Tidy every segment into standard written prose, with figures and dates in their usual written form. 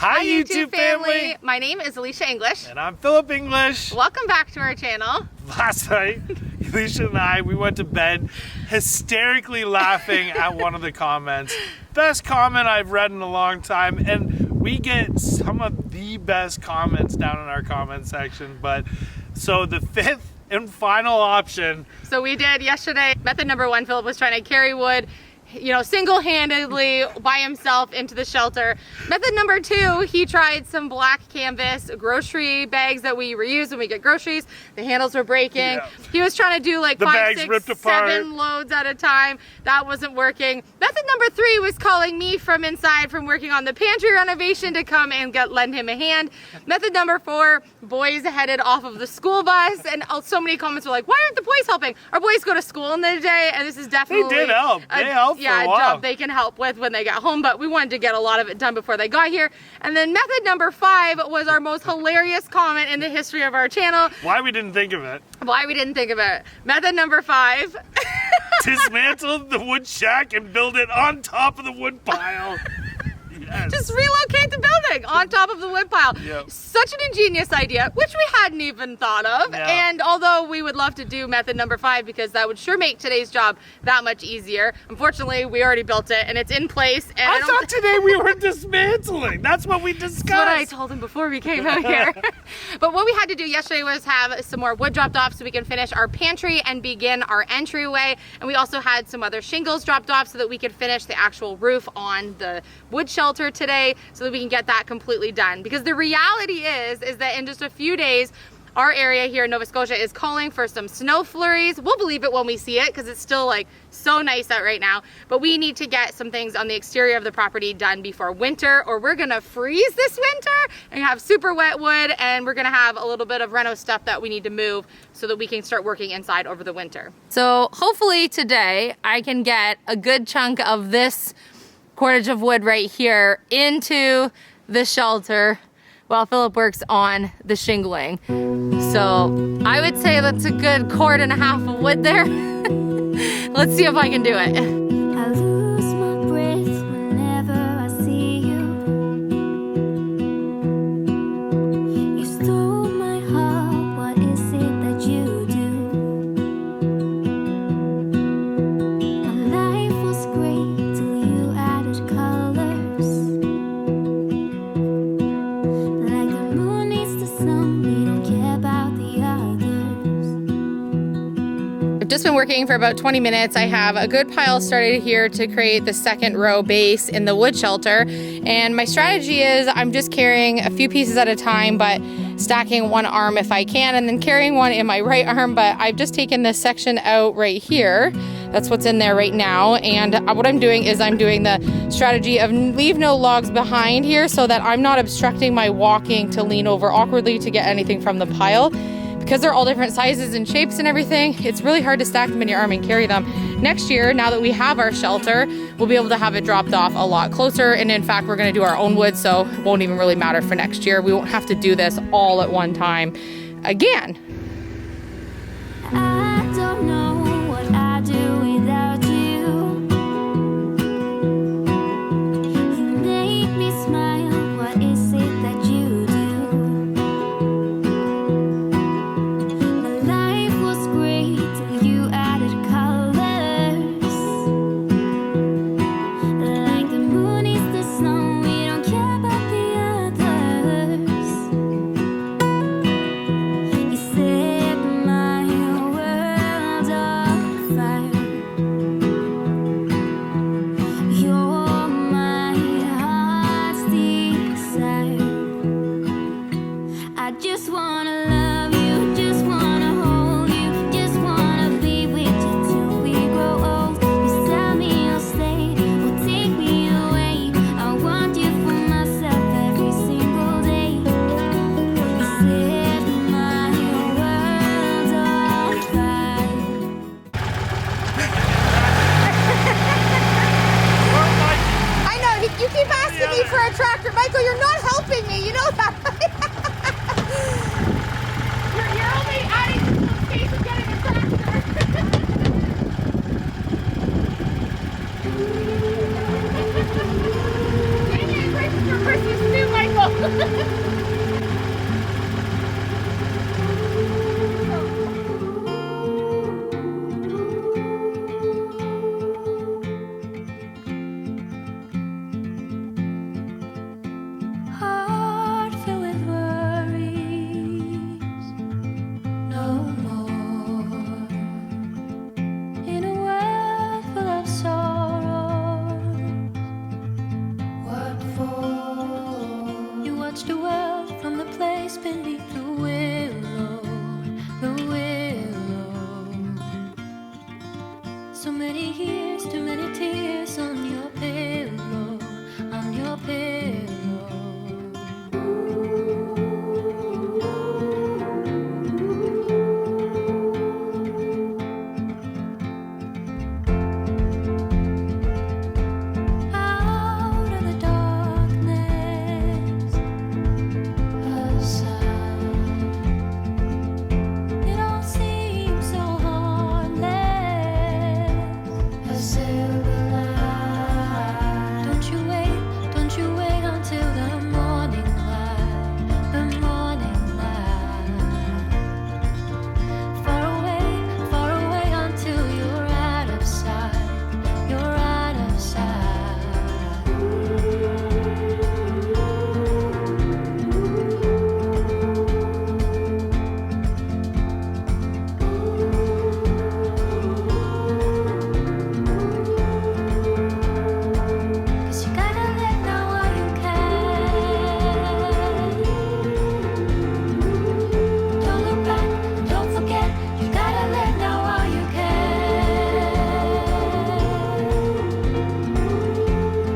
Hi YouTube family! My name is Elysia English. And I'm Philip English. Welcome back to our channel. Last night, Elysia and I, we went to bed hysterically laughing at one of the comments. Best comment I've read in a long time, and we get some of the best comments down in our comment section. But so the fifth and final option. So we did yesterday, method number one, Philip was trying to carry wood, single-handedly by himself into the shelter. Method number two, he tried some black canvas grocery bags that we reuse when we get groceries. The handles were breaking. Yeah. He was trying to do like 5, 6, 7 loads at a time. That wasn't working. Method number three was calling me from inside from working on the pantry renovation to come and lend him a hand. Method number four, boys headed off of the school bus, and so many comments were like, why aren't the boys helping? Our boys go to school in the day, and this is definitely— They did help. They helped. Yeah, a job they can help with when they get home, but we wanted to get a lot of it done before they got here. And then method number five was our most hilarious comment in the history of our channel. Why we didn't think of it. Why we didn't think of it. Method number five. Dismantle the wood shack and build it on top of the wood pile. Yes. Just relocate the building on top of the wood pile. Yep. Such an ingenious idea, which we hadn't even thought of. Yeah. And although we would love to do method number five because that would sure make today's job that much easier, unfortunately we already built it and it's in place. And I thought today we were dismantling. That's what we discussed. That's what I told him before we came out here. But what we had to do yesterday was have some more wood dropped off so we can finish our pantry and begin our entryway. And we also had some other shingles dropped off so that we could finish the actual roof on the wood shelter today so that we can get that completely done. Because the reality is that in just a few days, our area here in Nova Scotia is calling for some snow flurries. We'll believe it when we see it because it's still like so nice out right now. But we need to get some things on the exterior of the property done before winter, or we're gonna freeze this winter and have super wet wood, and we're gonna have a little bit of reno stuff that we need to move so that we can start working inside over the winter. So hopefully today I can get a good chunk of this cordage of wood right here into the shelter while Philip works on the shingling. So I would say that's a good cord and a half of wood there. Let's see if I can do it. I lose my breath whenever I see you. You stole my heart, what is it that you do? My life was great till you added colors. Like the moon needs the sun, we don't care about the others. I've just been working for about 20 minutes. I have a good pile started here to create the second row base in the wood shelter. And my strategy is I'm just carrying a few pieces at a time, but stacking one arm if I can, and then carrying one in my right arm. But I've just taken this section out right here. That's what's in there right now. And what I'm doing is I'm doing the strategy of leave no logs behind here so that I'm not obstructing my walking to lean over awkwardly to get anything from the pile. Because they're all different sizes and shapes and everything, it's really hard to stack them in your arm and carry them. Next year, now that we have our shelter, we'll be able to have it dropped off a lot closer. And in fact, we're gonna do our own wood, so it won't even really matter for next year. We won't have to do this all at one time again. I don't know what I'd do without you. You make me smile, what is it that you do? My life was great till you added colors. Like the moon is the sun, we don't care about the others. You said Heart filled with worries, no more. In a world full of sorrows, what for? You watch the world from the place beneath the willow, the willow. So many years, too many tears on your pillow, on your pillow. Out of the darkness, a sound. It all seems so heartless. A silver light. Don't you wait until the morning light, the morning light. Far away until you're out of sight, you're out of sight. Cause you gotta let know while you can. Don't look back, don't forget. You gotta let know while you can.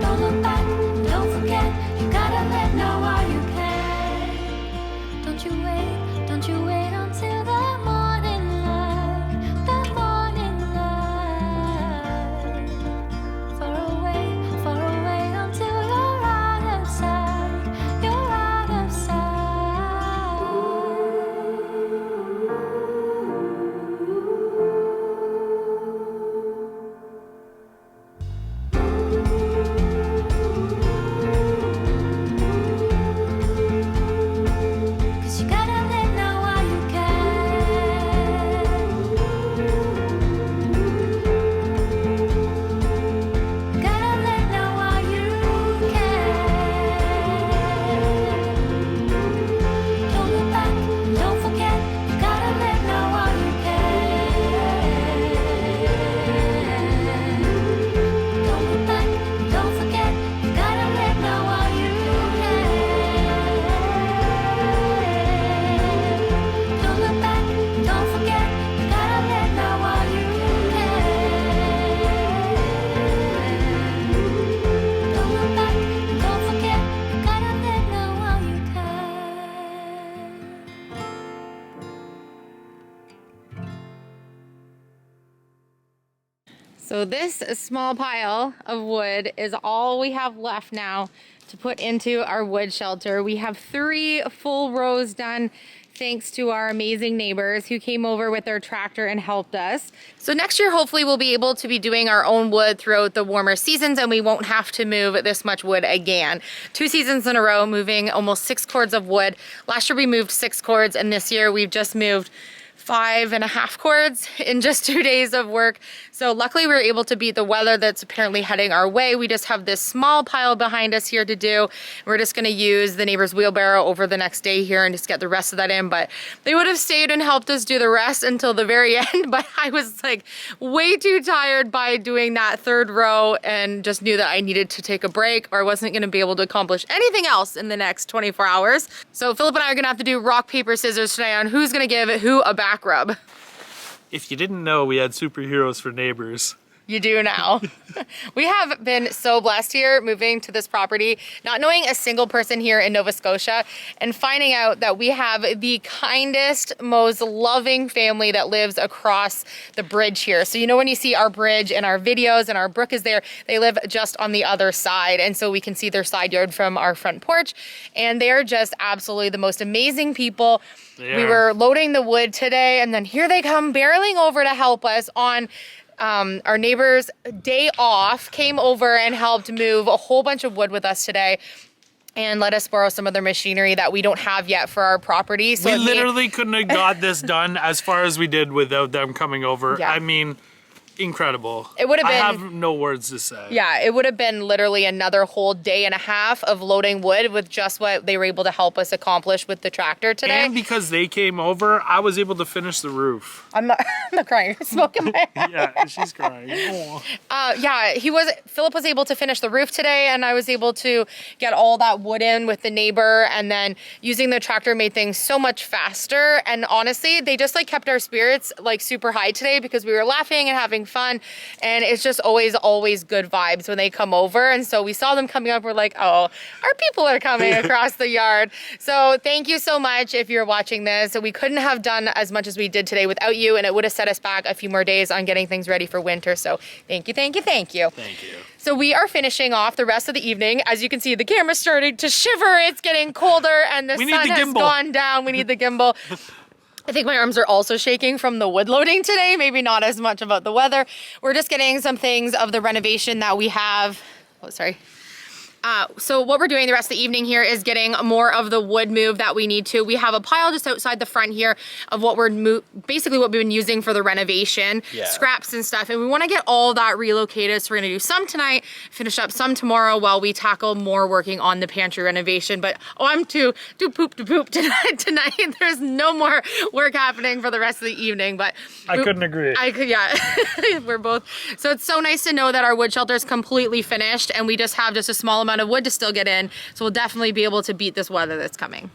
Don't look back, don't forget. You gotta let know while you can. Don't you wait until the morning light, the morning light. Far away until you're out of sight, you're out of sight. 'Cause you gotta let know while you can. Gotta let know while you can. Don't look back, don't forget. You gotta let know while you can. Don't look back, don't forget. You gotta let know while you can. Don't look back, don't forget. You gotta let know while you can. Don't look back, don't forget. You gotta let know while you can. So this small pile of wood is all we have left now to put into our wood shelter. We have 3 full rows done thanks to our amazing neighbors who came over with their tractor and helped us. So next year, hopefully we'll be able to be doing our own wood throughout the warmer seasons and we won't have to move this much wood again. 2 seasons in a row, moving almost 6 cords of wood. Last year we moved 6 cords and this year we've just moved 5.5 cords in just 2 days of work. So luckily we were able to beat the weather that's apparently heading our way. We just have this small pile behind us here to do. We're just gonna use the neighbor's wheelbarrow over the next day here and just get the rest of that in. But they would have stayed and helped us do the rest until the very end. But I was like way too tired by doing that 3rd row and just knew that I needed to take a break or I wasn't gonna be able to accomplish anything else in the next 24 hours. So Philip and I are gonna have to do rock, paper, scissors today on who's gonna give who a back rub. If you didn't know, we had superheroes for neighbors. You do now. We have been so blessed here moving to this property, not knowing a single person here in Nova Scotia and finding out that we have the kindest, most loving family that lives across the bridge here. So you know when you see our bridge in our videos and our brook is there, they live just on the other side. And so we can see their side yard from our front porch. And they are just absolutely the most amazing people. Yeah. We were loading the wood today and then here they come barreling over to help us on our neighbor's day off, came over and helped move a whole bunch of wood with us today. and let us borrow some of their machinery that we don't have yet for our property. So We literally couldn't have got this done as far as we did without them coming over. Yeah. I mean, incredible. It would have been. I have no words to say. Yeah, it would have been literally another whole day and a half of loading wood with just what they were able to help us accomplish with the tractor today. And because they came over, I was able to finish the roof. I'm not crying. You're smoking my head. Yeah, she's crying. Aw. Yeah, Philip was able to finish the roof today, and I was able to get all that wood in with the neighbor, and then using the tractor made things so much faster. And honestly, they just like kept our spirits like super high today because we were laughing and having fun, and it's just always good vibes when they come over. And so we saw them coming up, we're like, oh, our people are coming across the yard. So thank you so much if you're watching this. We couldn't have done as much as we did today without you, and it would have set us back a few more days on getting things ready for winter. So thank you. Thank you. So we are finishing off the rest of the evening. As you can see, the camera's starting to shiver. It's getting colder and the sun has gone down. We need the gimbal. I think my arms are also shaking from the wood loading today. Maybe not as much about the weather. We're just getting some things of the renovation that we have. Oh, sorry. So what we're doing the rest of the evening here is getting more of the wood moved that we need to. We have a pile just outside the front here of what basically what we've been using for the renovation, scraps and stuff. And we want to get all that relocated. So we're going to do some tonight, finish up some tomorrow while we tackle more working on the pantry renovation. But I'm too poop tonight. There's no more work happening for the rest of the evening. But I couldn't agree. Yeah, we're both. So it's so nice to know that our wood shelter is completely finished and we just have just a small amount of wood to still get in. So we'll definitely be able to beat this weather that's coming.